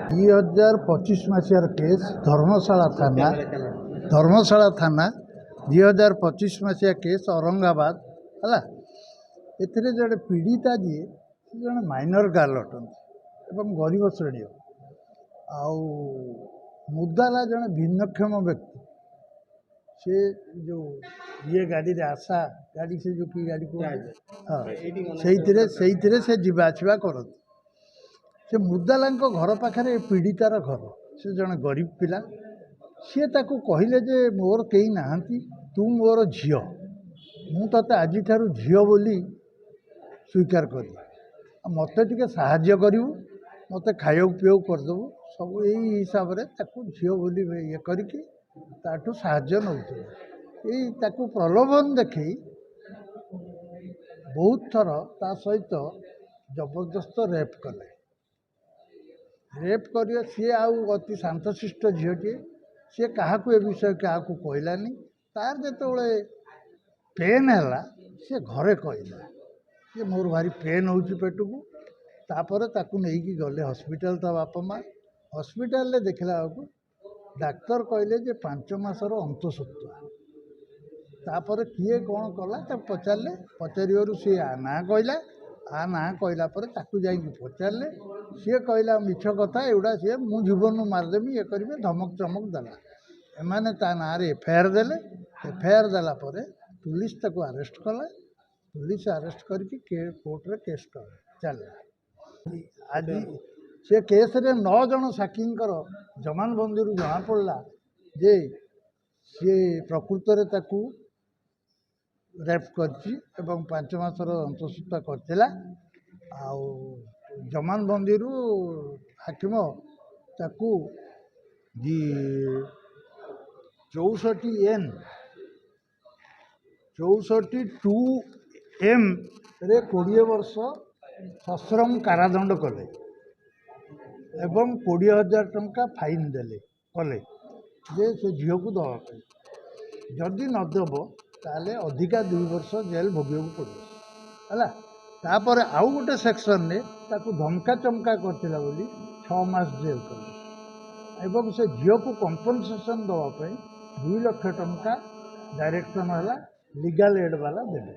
2025 मसीहार case धर्मशाला थाना 2025 मसीहा case Aurangabad है एथिरे जड़े पीड़िता जी जड़े माइनर गर्ल अटंती गरीब श्रेणी आउ मुदाला जड़े भिन्नक्षम व्यक्ति से जो ये गाड़ी रे आशा गाड़ी से जो की गाड़ी को हाँ से जीवा आसवा करती से मुदाला घर पाखे पीड़ितार घर से जड़े गरीब पिला सी ताकू कहले जे मोर कहीं नहांती तू मोर झियो मु तते आज झियो बोली स्वीकार करी मत टे साहाय्य करू मत खाया पीऊ करदेबू सब यही हिसाब से झियो बोली ये करके ताठू साहाय्य नौ प्रलोभन देखी बहुत थर ता सहित जबरदस्त रेप कले रेप कर सी आउ अति शांतशिष्ट झीटे सी क्या ए विषय क्या कहलानी तार जो पेन है सी घरे कहला कि मोर भारी पेन हो पेट को तापर ताकू नहीं गले हॉस्पिटल ता बापा माँ हॉस्पिटल देखला बेलू डाक्तर कहले जे 5 मासर अंतसत्वा तापर किए कौन कला पचारे पचारू सी ना कहला आ ना कहला जाकि पचारे सी कहला मिछ कथा एगुड़ा सी मु जीवन मारदेमी ये करेंगे धमक चमक देला एमाने ता ना एफआईआर देले एफआईआर देला पुलिस ताको अरेस्ट कला पुलिस अरेस्ट करके कोर्ट रे केस कर चला आज से केस रे 9 जन साक्षींकर जमानबंदी जना पड़ा जे सी प्रकृत रे ताकू रेप करछि एवं 5 मासर अंतसत्ता करथिला आउ जमानबंदी हाकिम ताकू 64N 64(2)M रे 20 वर्ष सश्रम कारादंड कले एवं 20,000 टंका फाइन देले कले जे से झील को दवाई जदि नदेव ताले अधिका 2 वर्ष जेल भोगे पड़े है तापर आउ गोटे सेक्शन ने ताकू धमका चमका करथिला बोली 6 मास जेल कले एवं से झील को कंपनसेशन दवाई 2 लाख टंका डायरेक्शन है लीगल एड वाला देवे।